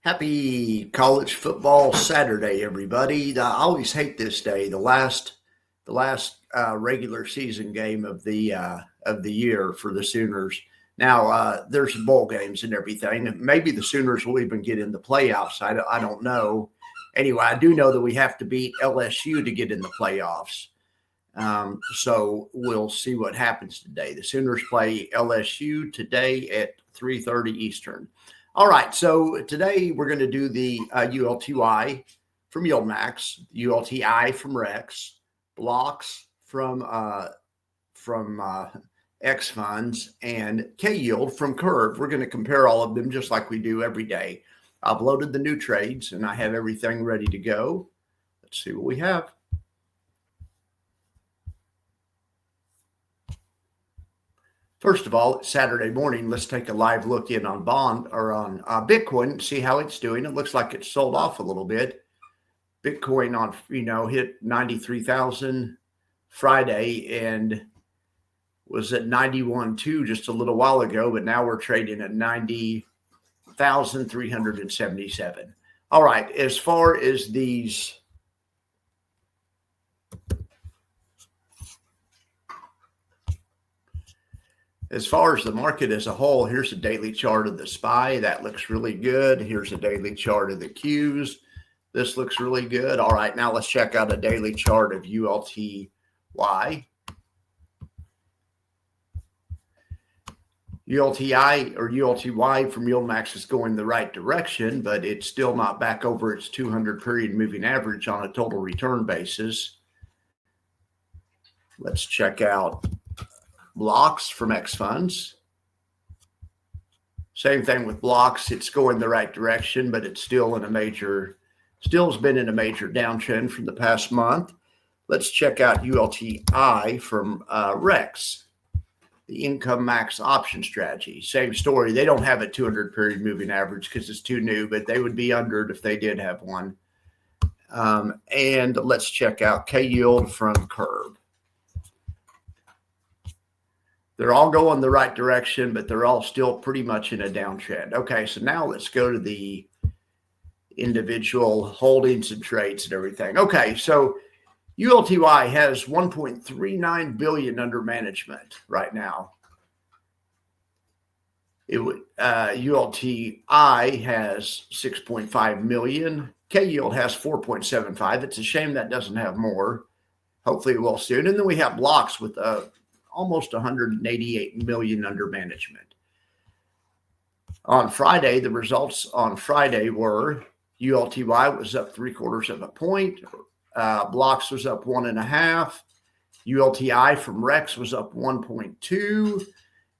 Happy college football Saturday, everybody. I always hate this day, the last regular season game of the year for the Sooners. Now, there's bowl games and everything. Maybe the Sooners will even get in the playoffs. I don't know. Anyway, I do know that we have to beat LSU to get in the playoffs. So we'll see what happens today. The Sooners play LSU today at 3:30 Eastern. All right, so today we're going to do the ULTI from YieldMax, ULTI from Rex, BLOX from X Funds, and KYLD from Curve. We're going to compare all of them just like we do every day. I've loaded the new trades and I have everything ready to go. Let's see what we have. First of all, it's Saturday morning. Let's take a live look in on Bitcoin and see how it's doing. It looks like it's sold off a little bit. Bitcoin hit 93,000 Friday and was at 91.2 just a little while ago, but now we're trading at 90,377. All right, as far as these As far as the market as a whole, here's a daily chart of the SPY. That looks really good. Here's a daily chart of the Qs. This looks really good. All right, now let's check out a daily chart of ULTY. ULTI or ULTY from YieldMax is going the right direction, but it's still not back over its 200 period moving average on a total return basis. Let's check out Bloxs from X Funds. Same thing with Bloxs. It's going the right direction, but it's still has been in a major downtrend from the past month. Let's check out ULTI from Rex, the income max option strategy. Same story. They don't have a 200 period moving average because it's too new, but they would be under it if they did have one. And let's check out KYLD from Curve. They're all going the right direction, but they're all still pretty much in a downtrend. Okay, so now let's go to the individual holdings and trades and everything. Okay, so ULTY has 1.39 billion under management right now. ULTI has 6.5 million. KYLD has 4.75. It's a shame that doesn't have more. Hopefully it will soon. And then we have Bloxs with almost 188 million under management. On Friday, the results on Friday were ULTY was up 0.75 of a point. Bloxs was up 1.5. ULTI from Rex was up 1.2.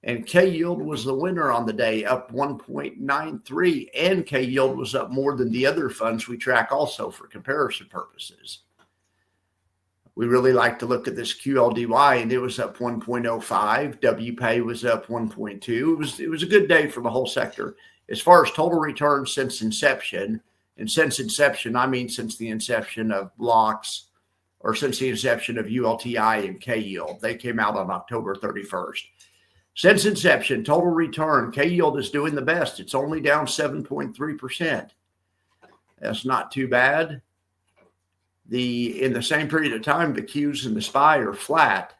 And KYLD was the winner on the day, up 1.93. And KYLD was up more than the other funds we track also for comparison purposes. We really like to look at this QLDY, and it was up 1.05. WPay was up 1.2. It was a good day for the whole sector. As far as total return since inception, and since inception, I mean since the inception of Bloxs, or since the inception of ULTI and KYLD. They came out on October 31st. Since inception, total return, KYLD is doing the best. It's only down 7.3%. That's not too bad. In the same period of time, the Qs and the SPY are flat.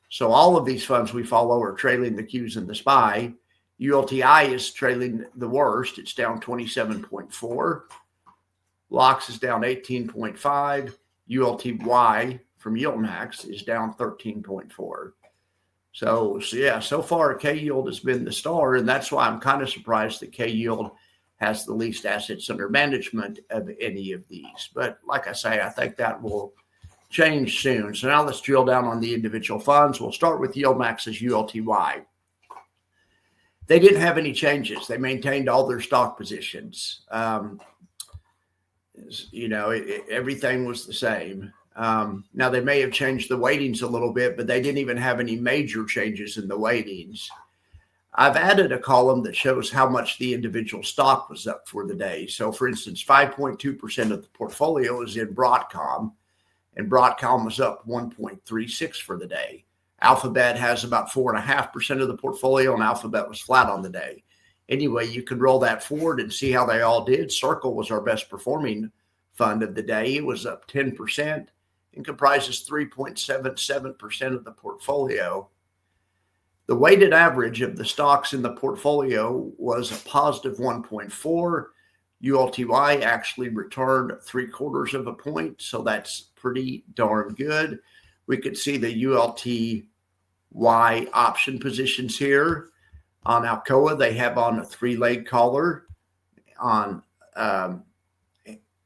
So all of these funds we follow are trailing the Qs and the SPY. ULTI is trailing the worst. It's down 27.4. Bloxs is down 18.5. ULTY from YieldMax is down 13.4. So yeah, so far KYLD has been the star, and that's why I'm kind of surprised that KYLD has the least assets under management of any of these. But like I say, I think that will change soon. So now let's drill down on the individual funds. We'll start with YieldMax's ULTY. They didn't have any changes. They maintained all their stock positions. Everything was the same. Now they may have changed the weightings a little bit, but they didn't even have any major changes in the weightings. I've added a column that shows how much the individual stock was up for the day. So, for instance, 5.2% of the portfolio is in Broadcom, and Broadcom was up 1.36 for the day. Alphabet has about 4.5% of the portfolio, and Alphabet was flat on the day. Anyway, you could roll that forward and see how they all did. Circle was our best performing fund of the day. It was up 10% and comprises 3.77% of the portfolio. The weighted average of the stocks in the portfolio was a positive 1.4. ULTI actually returned 0.75 point, so that's pretty darn good. We could see the ULTY option positions here. On Alcoa, they have on a 3-leg collar. On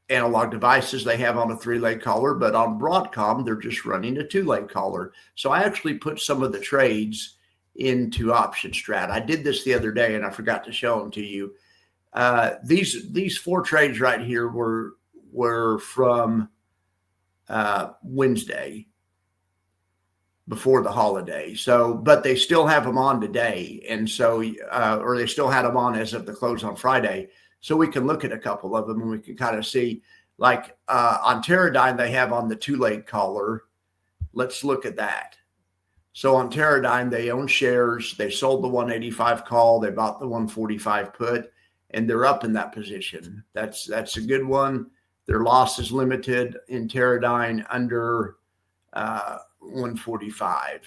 Analog Devices, they have on a 3-leg collar, but on Broadcom, they're just running a 2-leg collar. So I actually put some of the trades into option strat. I did this the other day and I forgot to show them to you. These 4 trades right here were from Wednesday before the holiday. So, but they still have them on today. And so, or they still had them on as of the close on Friday. So we can look at a couple of them and we can kind of see, like on Teradyne, they have on the 2-leg collar. Let's look at that. So on Teradyne, they own shares. They sold the 185 call. They bought the 145 put, and they're up in that position. That's a good one. Their loss is limited in Teradyne under 145.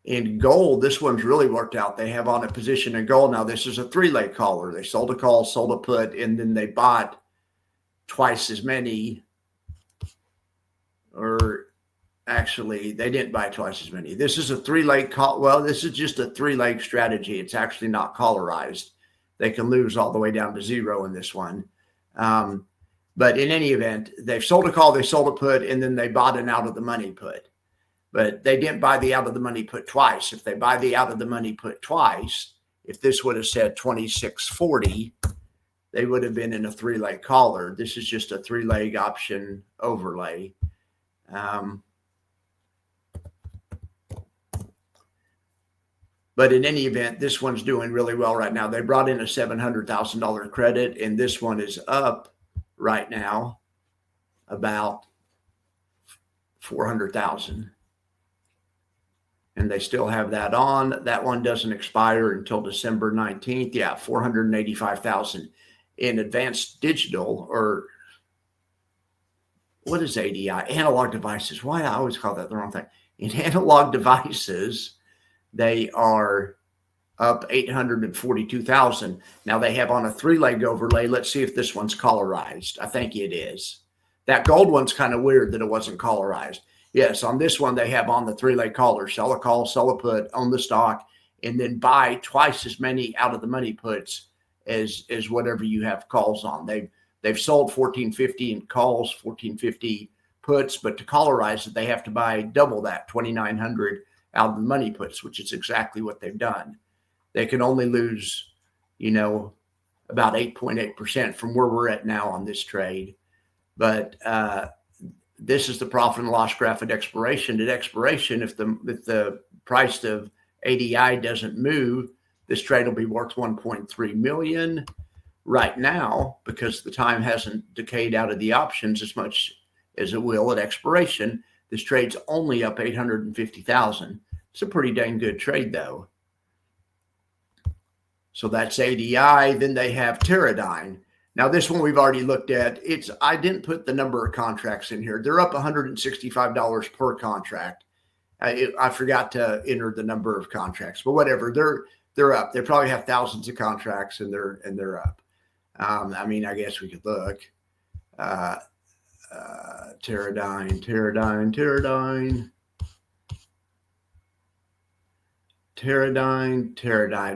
In gold, this one's really worked out. They have on a position in gold. Now, this is a 3-leg collar. They sold a call, sold a put, and then they bought twice as many. Or actually, they didn't buy twice as many. This is a 3-leg call. Well, this is just a 3-leg strategy. It's actually not collarized. They can lose all the way down to 0 in this one. But in any event, they've sold a call, they sold a put, and then they bought an out of the money put. But they didn't buy the out of the money put twice. If they buy the out of the money put twice, if this would have said 26.40, they would have been in a 3-leg collar. This is just a 3-leg option overlay. But in any event, this one's doing really well right now. They brought in a $700,000 credit, and this one is up right now about $400,000. And they still have that on. That one doesn't expire until December 19th. Yeah, $485,000 in Advanced Digital, or what is ADI? Analog Devices. Why I always call that the wrong thing. In Analog Devices, they are up $842,000. Now they have on a 3-leg overlay. Let's see if this one's collarized. I think it is. That gold one's kind of weird that it wasn't collarized. Yes, on this one, they have on the 3-leg collar, sell a call, sell a put, own the stock, and then buy twice as many out of the money puts as whatever you have calls on. They've sold 1450 in calls, 1450 puts, but to collarize it, they have to buy double that, 2,900 out of the money puts, which is exactly what they've done. They can only lose, about 8.8% from where we're at now on this trade. But this is the profit and loss graph at expiration. At expiration, if the price of ADI doesn't move, this trade will be worth $1.3 million. Right now, because the time hasn't decayed out of the options as much as it will at expiration, this trade's only up $850,000. It's a pretty dang good trade, though. So that's ADI. Then they have Teradyne. Now, this one we've already looked at. I didn't put the number of contracts in here. They're up $165 per contract. I forgot to enter the number of contracts, but whatever. They're up. They probably have thousands of contracts, and they're up. I guess we could look. Teradyne.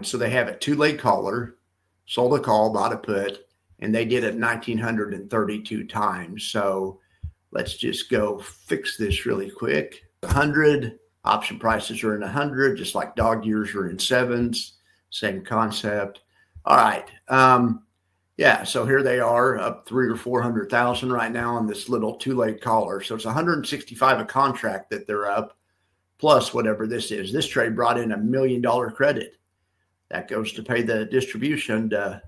So they have a 2-leg collar, sold a call, bought a put, and they did it 1,932 times. So let's just go fix this really quick. 100 option prices are in 100, just like dog years are in 7s. Same concept. All right. Yeah, so here they are, up 300,000 or 400,000 right now on this little 2-leg collar. So it's 165 a contract that they're up, plus whatever this is. This trade brought in $1 million credit. That goes to pay the distribution to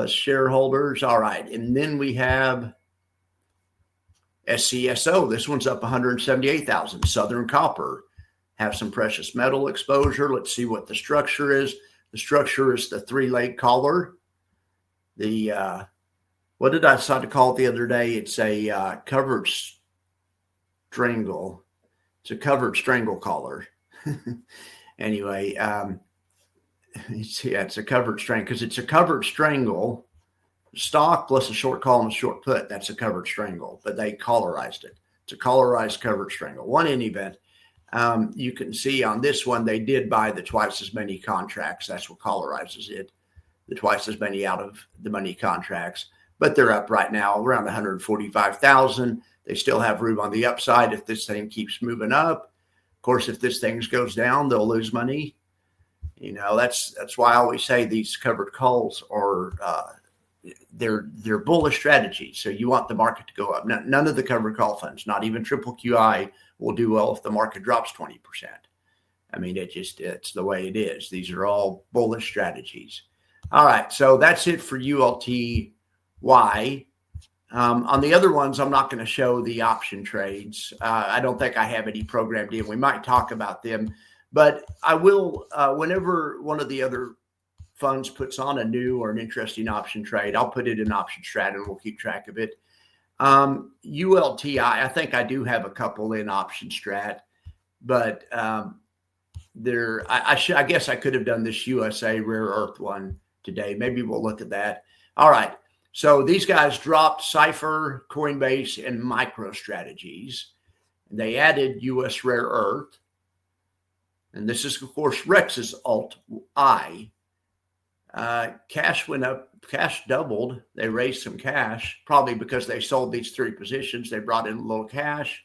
shareholders. All right, and then we have SCSO. This one's up 178,000. Southern Copper. have some precious metal exposure. Let's see what the structure is. The structure is the 3-leg collar. The what did I decide to call it the other day? It's a covered strangle. It's a covered strangle collar. Anyway, it's a covered strangle because it's a covered strangle. Stock plus a short call and a short put. That's a covered strangle, but they collarized it. It's a collarized covered strangle. One in event. You can see on this one, they did buy the twice as many contracts. That's what collarizes it. The twice as many out of the money contracts. But they're up right now around 145,000. They still have room on the upside if this thing keeps moving up. Of course, if this thing goes down, they'll lose money. You know, that's why I always say these covered calls are they're bullish strategies. So you want the market to go up. None of the covered call funds, not even triple QI, will do well if the market drops 20%. I mean, it's the way it is. These are all bullish strategies. All right, so that's it for ULTY. On the other ones, I'm not going to show the option trades. I don't think I have any programmed in. We might talk about them, but I will whenever one of the other funds puts on a new or an interesting option trade, I'll put it in option strat and we'll keep track of it. ULTI, I think I do have a couple in option strat, but I guess I could have done this USA rare earth one today. Maybe we'll look at that. All right. So these guys dropped Cypher, Coinbase, and MicroStrategies. They added US rare earth. And this is, of course, Rex's ULTI. Cash went up, cash doubled. They raised some cash, probably because they sold these 3 positions. They brought in a little cash.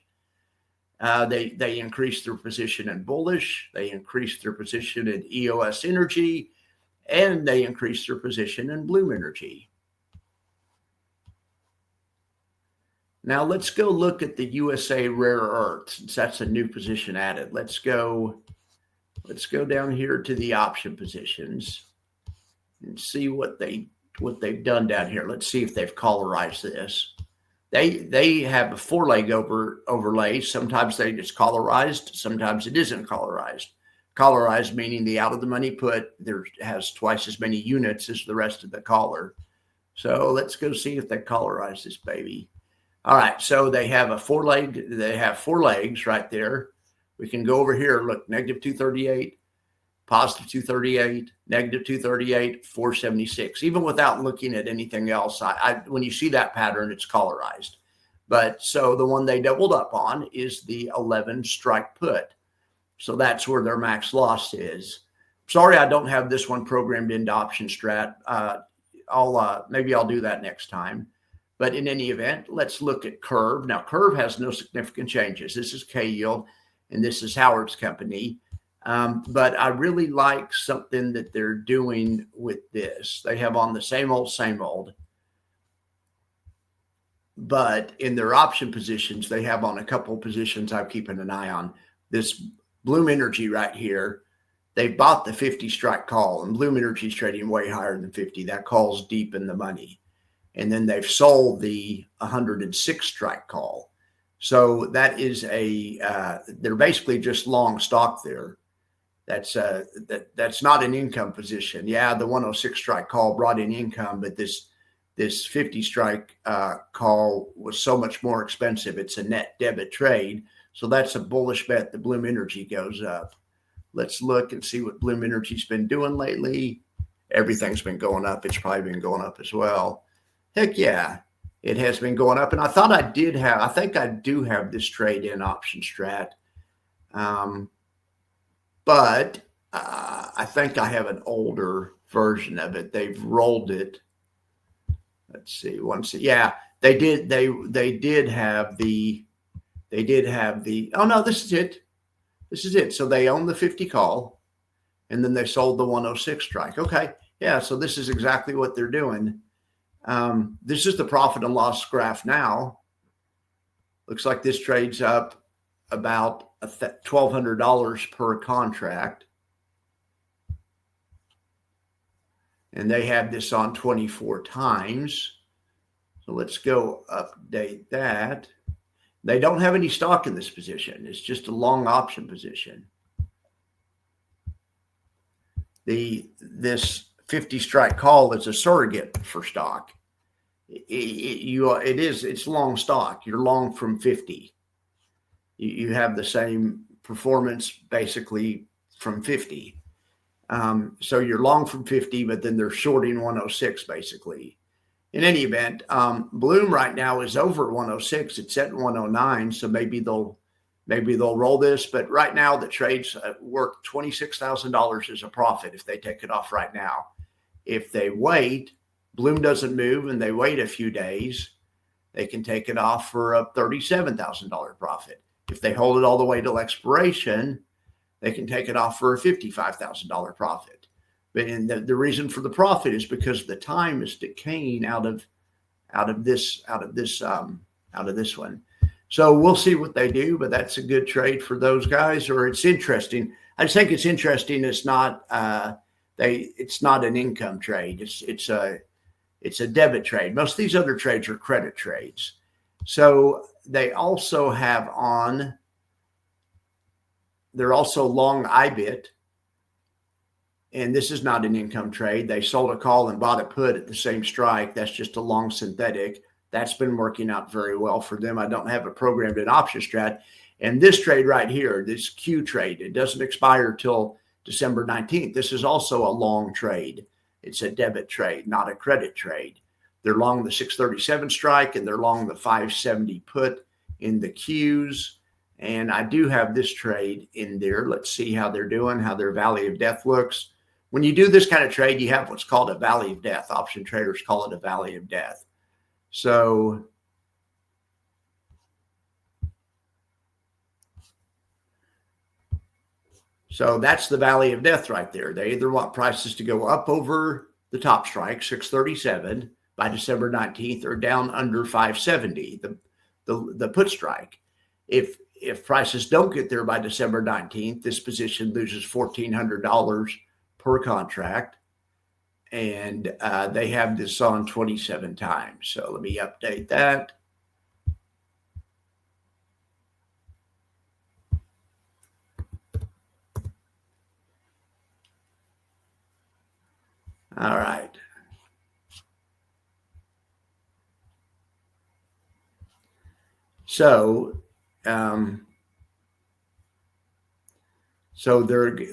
They increased their position in bullish. They increased their position in EOS Energy, and they increased their position in Bloom Energy. Now let's go look at the USA rare earth, since that's a new position added. Let's go down here to the option positions and see what they've done down here. Let's see if they've collarized this. They have a 4-leg overlay. Sometimes they just collarized. Sometimes it isn't collarized. Collarized meaning the out of the money put has twice as many units as the rest of the collar. So let's go see if they collarize this baby. All right, so they have a 4-leg. They have 4 legs right there. We can go over here. Look, negative 238, positive 238, negative 238, 476. Even without looking at anything else, when you see that pattern, it's collarized. But so the one they doubled up on is the 11 strike put. So that's where their max loss is. Sorry, I don't have this one programmed into option strat. Maybe I'll do that next time. But in any event, let's look at Curve. Now, Curve has no significant changes. This is KYLD, and this is Howard's company. But I really like something that they're doing with this. They have on the same old. But in their option positions, they have on a couple positions I'm keeping an eye on. This Bloom Energy right here, they bought the 50 strike call, and Bloom Energy is trading way higher than 50. That call's deep in the money. And then they've sold the 106 strike call. So that is they're basically just long stock there. That's not an income position. Yeah, the 106 strike call brought in income, but this 50 strike call was so much more expensive. It's a net debit trade. So that's a bullish bet that Bloom Energy goes up. Let's look and see what Bloom Energy's been doing lately. Everything's been going up. It's probably been going up as well. Heck yeah, it has been going up. And I thought I think I do have this trade in option strat. But I think I have an older version of it. They've rolled it. Let's see. Yeah, they did have the, oh no, this is it. So they own the 50 call, and then they sold the 106 strike. Okay. Yeah. So this is exactly what they're doing. This is the profit and loss graph now. Looks like this trades up about $1,200 per contract. And they have this on 24 times. So let's go update that. They don't have any stock in this position. It's just a long option position. this 50 strike call is a surrogate for stock. It's long stock. You're long from 50. You have the same performance basically from 50. So you're long from 50, but then they're shorting 106 basically. In any event, Bloom right now is over 106. It's at 109, so maybe they'll roll this. But right now, the trade's worth $26,000 as a profit if they take it off right now. If they wait, Bloom doesn't move, and they wait a few days, they can take it off for a $37,000 profit. If they hold it all the way till expiration, they can take it off for a $55,000 profit. But the reason for the profit is because the time is decaying out of this one. So we'll see what they do, but that's a good trade for those guys. Or it's interesting. I just think it's interesting. It's not an income trade. It's a debit trade. Most of these other trades are credit trades. So they also have on. They're also long IBIT. And this is not an income trade. They sold a call and bought a put at the same strike. That's just a long synthetic. That's been working out very well for them. I don't have a programmed in option strat. And this trade right here, this Q trade, it doesn't expire till December 19th. This is also a long trade. It's a debit trade, not a credit trade. They're long the 637 strike and they're long the 570 put in the Qs. And I do have this trade in there. Let's see how they're doing, how their valley of death looks. When you do this kind of trade, you have what's called a valley of death. Option traders call it a valley of death. So that's the valley of death right there. They either want prices to go up over the top strike, 637, by December 19th, or down under 570, the put strike. If prices don't get there by December 19th, this position loses $1,400 per contract. And they have this on 27 times. So let me update that. All right. So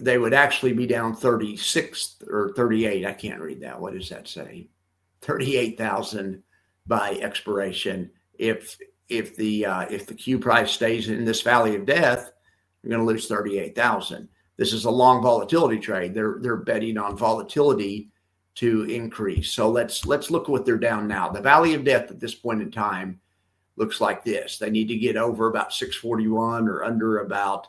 they would actually be down 36 or 38. I can't read that. What does that say? 38,000 by expiration. If the Q price stays in this valley of death, you're going to lose 38,000. This is a long volatility trade. They're betting on volatility to increase. So let's look at what they're down now. The valley of death at this point in time looks like this. They need to get over about 641 or under about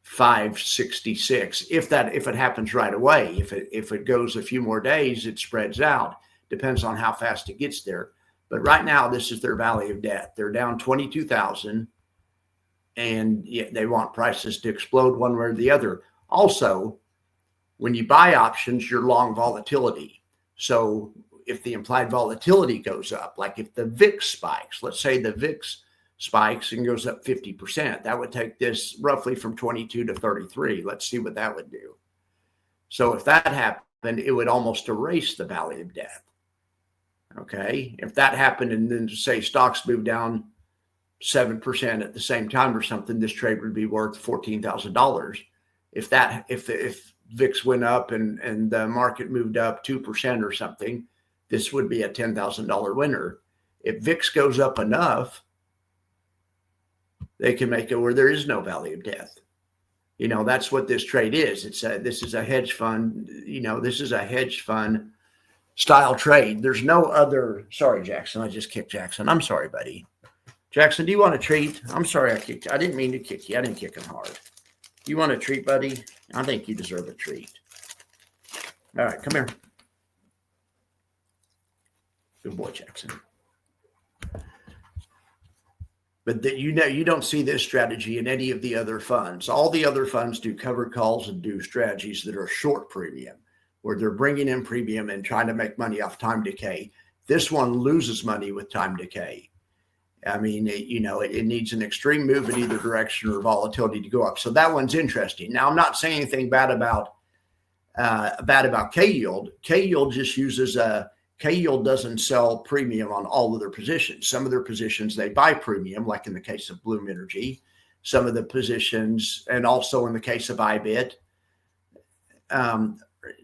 566. If it happens right away, if it goes a few more days, it spreads out. Depends on how fast it gets there. But right now, this is their valley of death. They're down 22,000, and they want prices to explode one way or the other. Also, when you buy options, you're long volatility. So if the implied volatility goes up, like if the VIX spikes, let's say the VIX spikes and goes up 50%, that would take this roughly from 22 to 33. Let's see what that would do. So if that happened, it would almost erase the valley of death. Okay. If that happened and then say stocks moved down 7% at the same time or something, this trade would be worth $14,000. If VIX went up and the market moved up 2% or something, this would be a $10,000 winner. If VIX goes up enough, they can make it where there is no valley of death. That's what this trade is. This is a hedge fund. This is a hedge fund style trade. There's no other. Sorry, Jackson. I just kicked Jackson. I'm sorry, buddy. Jackson, do you want a treat? I'm sorry I kicked you. I didn't mean to kick you. I didn't kick him hard. Do you want a treat, buddy? I think you deserve a treat. All right, come here. Good boy, Jackson. But you don't see this strategy in any of the other funds. All the other funds do covered calls and do strategies that are short premium, where they're bringing in premium and trying to make money off time decay. This one loses money with time decay. I mean, it needs an extreme move in either direction or volatility to go up. So that one's interesting. Now, I'm not saying anything bad about bad about KYLD. KYLD just uses KYLD doesn't sell premium on all of their positions. Some of their positions they buy premium, like in the case of Bloom Energy. Some of the positions, and also in the case of IBIT,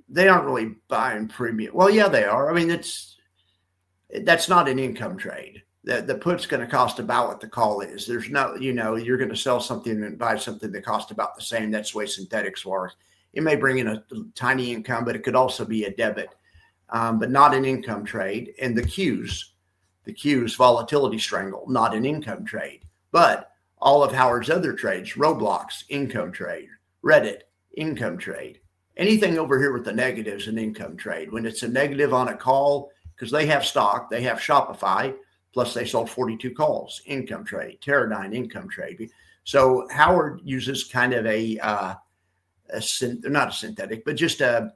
they aren't really buying premium. Well, yeah, they are. I mean, that's not an income trade. The put's going to cost about what the call is. There's no, you're going to sell something and buy something that costs about the same. That's the way synthetics work. It may bring in a tiny income, but it could also be a debit, but not an income trade. And the Qs, volatility strangle, not an income trade. But all of Howard's other trades, Roblox, income trade, Reddit, income trade. Anything over here with the negative is an income trade. When it's a negative on a call, because they have stock, they have Shopify, plus they sold 42 calls, income trade, Teradyne, income trade. So Howard uses kind of not a synthetic, but just a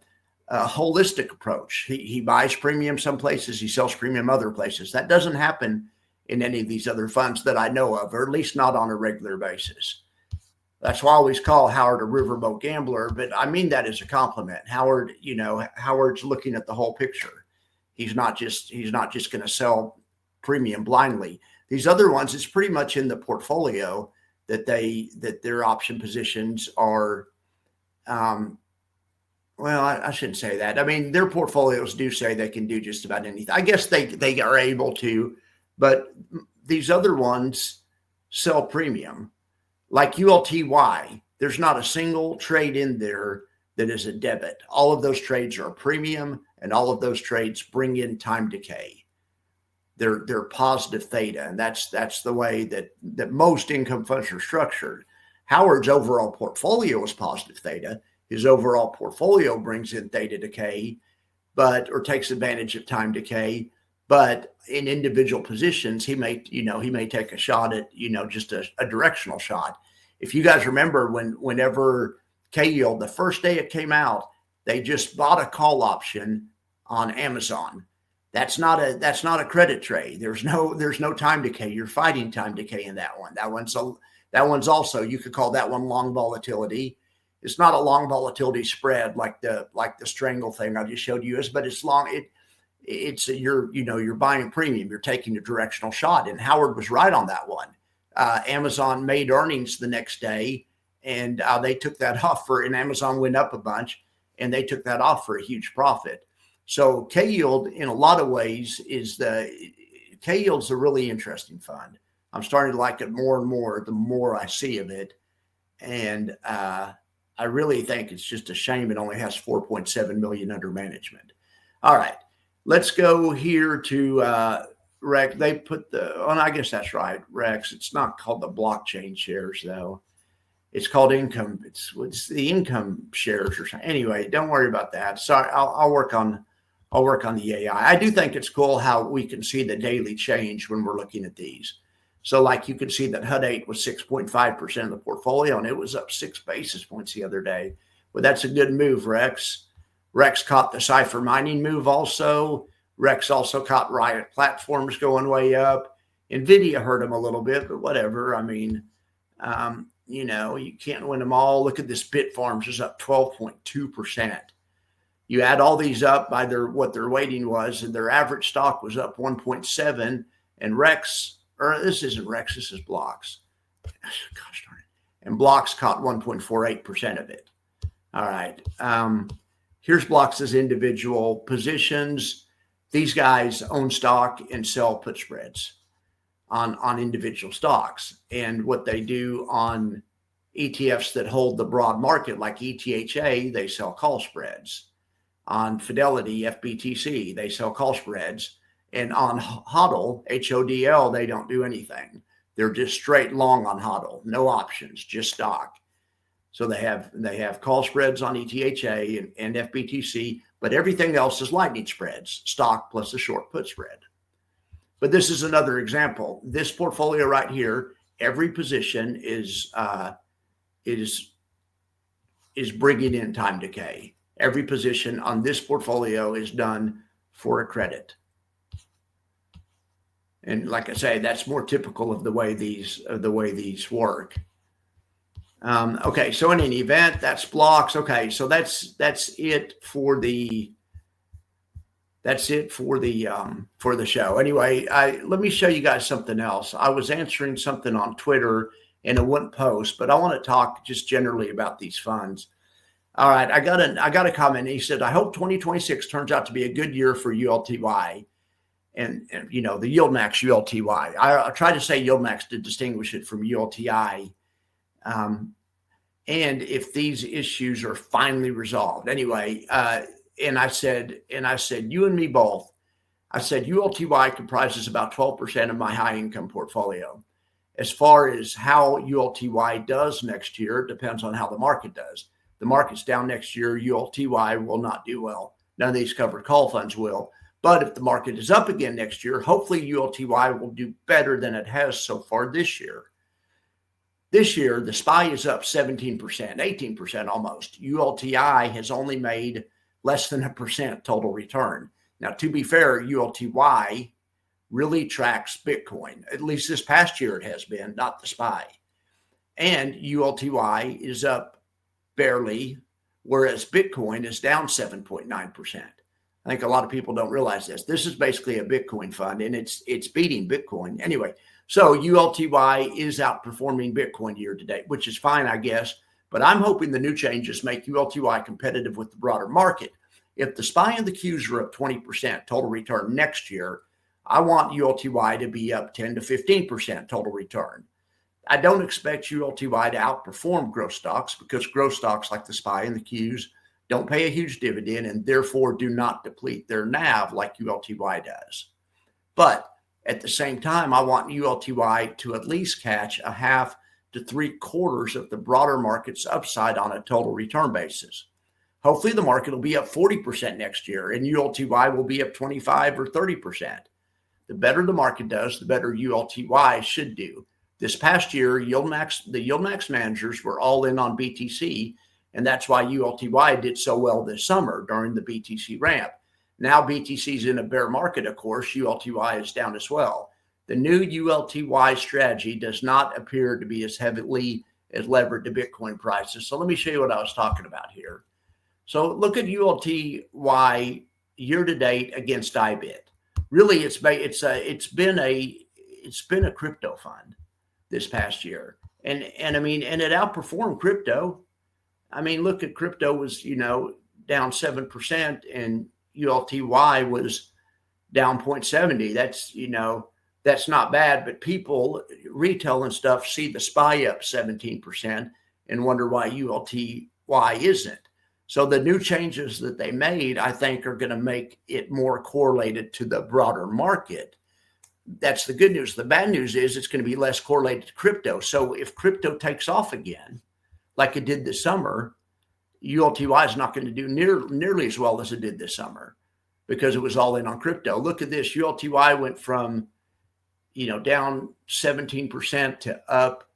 holistic approach. He buys premium some places, he sells premium other places. That doesn't happen in any of these other funds that I know of, or at least not on a regular basis. That's why I always call Howard a riverboat gambler, but I mean that as a compliment. Howard, Howard's looking at the whole picture. He's not just going to sell premium blindly. These other ones, it's pretty much in the portfolio that their option positions are. Well, I shouldn't say that. I mean, their portfolios do say they can do just about anything. I guess they are able to, but these other ones sell premium. Like ULTY, there's not a single trade in there that is a debit. All of those trades are premium, and all of those trades bring in time decay. They're positive theta, and that's the way that most income funds are structured. Howard's overall portfolio is positive theta. His overall portfolio brings in theta decay, or takes advantage of time decay. But in individual positions, he may take a shot at, just a directional shot. If you guys remember whenever KYLD, the first day it came out, they just bought a call option on Amazon. That's not a credit trade. There's no time decay. You're fighting time decay in that one. That one's also, you could call that one long volatility. It's not a long volatility spread like the strangle thing I just showed you is, but it's long. You're buying premium, you're taking a directional shot. And Howard was right on that one. Amazon made earnings the next day, and they took that off and Amazon went up a bunch, and they took that off for a huge profit. So KYLD, in a lot of ways, KYLD's a really interesting fund. I'm starting to like it more and more the more I see of it. And I really think it's just a shame it only has 4.7 million under management. All right. Let's go here to Rex. They put I guess that's right, Rex. It's not called the blockchain shares, though. It's called income. It's the income shares or something. Anyway, don't worry about that. Sorry, I'll work on the AI. I do think it's cool how we can see the daily change when we're looking at these. So like you can see that HUD-8 was 6.5% of the portfolio, and it was up 6 basis points the other day. Well, that's a good move, Rex. Rex caught the Cypher mining move also. Rex also caught Riot Platforms going way up. NVIDIA hurt him a little bit, but whatever. I mean, you can't win them all. Look at this Bitfarms is up 12.2%. You add all these up by what their weighting was, and their average stock was up 1.7. And this isn't Rex, this is Bloxs. Gosh darn it. And Bloxs caught 1.48% of it. All right. Here's Bloxs' individual positions. These guys own stock and sell put spreads on individual stocks. And what they do on ETFs that hold the broad market, like ETHA, they sell call spreads. On Fidelity, FBTC, they sell call spreads. And on HODL, HODL, they don't do anything. They're just straight long on HODL, no options, just stock. So they have call spreads on ETHA and FBTC, but everything else is lightning spreads, stock plus a short put spread. But this is another example. This portfolio right here, every position is bringing in time decay. Every position on this portfolio is done for a credit. And like I say, that's more typical of the way these work. Okay, so in any event, that's Bloxs. Okay, so that's it for the for the show. Anyway, let me show you guys something else. I was answering something on Twitter and it wouldn't post, but I want to talk just generally about these funds. All right, I got a comment. He said, "I hope 2026 turns out to be a good year for ULTY." And you know, the Yield Max ULTY. I try to say Yield Max to distinguish it from ULTI. And if these issues are finally resolved, anyway. And I said, you and me both. I said ULTY comprises about 12% of my high income portfolio. As far as how ULTY does next year, it depends on how the market does. The market's down next year, ULTY will not do well. None of these covered call funds will. But if the market is up again next year, hopefully ULTY will do better than it has so far this year. This year, the SPY is up 17%, 18% almost. ULTI has only made less than 1% total return. Now, to be fair, ULTY really tracks Bitcoin. At least this past year it has been, not the SPY. And ULTY is up barely, whereas Bitcoin is down 7.9%. I think a lot of people don't realize this. This is basically a Bitcoin fund, and it's beating Bitcoin. Anyway, so ULTY is outperforming Bitcoin year to date, which is fine, I guess. But I'm hoping the new changes make ULTY competitive with the broader market. If the SPY and the Qs are up 20% total return next year, I want ULTY to be up 10 to 15% total return. I don't expect ULTY to outperform growth stocks because growth stocks like the SPY and the Qs don't pay a huge dividend and therefore do not deplete their NAV like ULTY does. But at the same time, I want ULTY to at least catch a half to 3/4 of the broader market's upside on a total return basis. Hopefully the market will be up 40% next year and ULTY will be up 25 or 30%. The better the market does, the better ULTY should do. This past year, the Yield Max managers were all in on BTC, and that's why ULTY did so well this summer during the BTC ramp. Now BTC is in a bear market, of course, ULTY is down as well. The new ULTY strategy does not appear to be as heavily as levered to Bitcoin prices. So let me show you what I was talking about here. So look at ULTY year to date against IBIT. Really, it's been a crypto fund this past year, and I mean, and it outperformed crypto. I mean, look at crypto was down 7%, and ULTY was down 0.70. That's not bad, but people, retail and stuff, see the SPY up 17% and wonder why ULTY isn't. So the new changes that they made, I think, are going to make it more correlated to the broader market. That's the good news. The bad news is it's going to be less correlated to crypto. So if crypto takes off again, like it did this summer, ULTY is not going to do nearly as well as it did this summer because it was all in on crypto. Look at this. ULTY went from, down 17% to up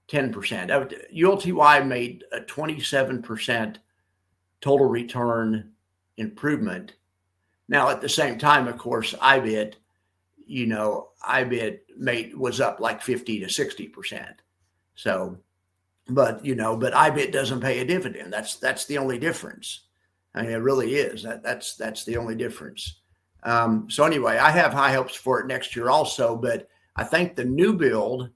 10%. ULTY made a 27% total return improvement. Now, at the same time, of course, IBIT was up like 50 to 60%. So, but IBIT doesn't pay a dividend. That's the only difference. I mean, it really is. That's the only difference. So anyway, I have high hopes for it next year also, but I think the new build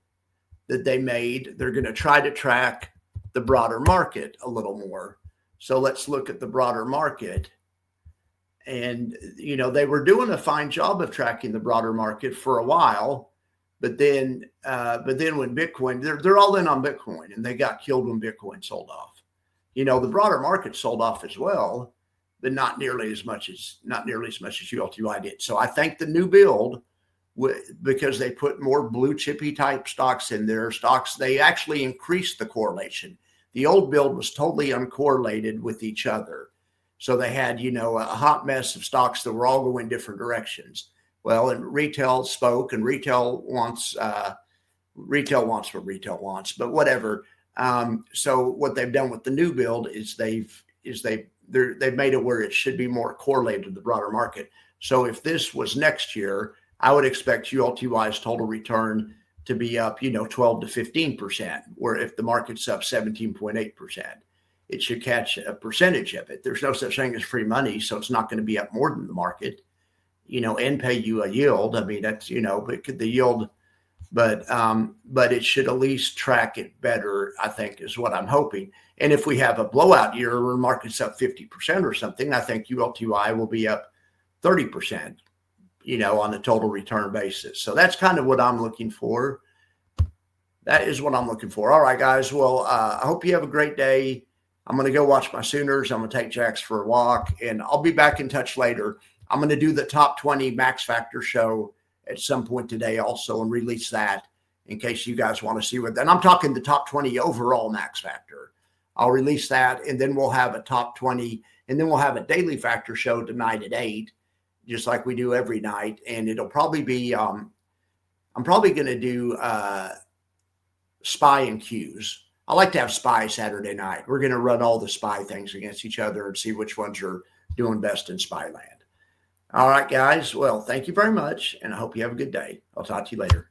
that they made, they're going to try to track the broader market a little more. So let's look at the broader market. And, they were doing a fine job of tracking the broader market for a while, but then when Bitcoin, they're all in on Bitcoin, and they got killed when Bitcoin sold off. The broader market sold off as well, but not nearly as much as ULTY did. So I think the new build, because they put more blue chippy type stocks in their stocks, they actually increased the correlation. The old build was totally uncorrelated with each other. So they had, a hot mess of stocks that were all going different directions. Well, and retail spoke, and retail wants what retail wants, but whatever. So what they've done with the new build is they've made it where it should be more correlated to the broader market. So if this was next year, I would expect ULTY's total return to be up, 12 to 15%, where if the market's up 17.8%, it should catch a percentage of it. There's no such thing as free money, so it's not going to be up more than the market, and pay you a yield. I mean, that's, but the yield, but it should at least track it better, I think, is what I'm hoping. And if we have a blowout year where the market's up 50% or something, I think ULTI will be up 30%, on a total return basis. So that's kind of what I'm looking for. That is what I'm looking for. All right, guys. Well, I hope you have a great day. I'm going to go watch my Sooners. I'm going to take Jax for a walk, and I'll be back in touch later. I'm going to do the top 20 Max Factor show at some point today also and release that in case you guys want to see what. And I'm talking the top 20 overall Max Factor. I'll release that, and then we'll have a top 20, and then we'll have a daily factor show tonight at 8, just like we do every night. And it'll probably be, I'm probably going to do SPY and Qs. I like to have SPY Saturday night. We're going to run all the SPY things against each other and see which ones are doing best in SPY land. All right, guys. Well, thank you very much, and I hope you have a good day. I'll talk to you later.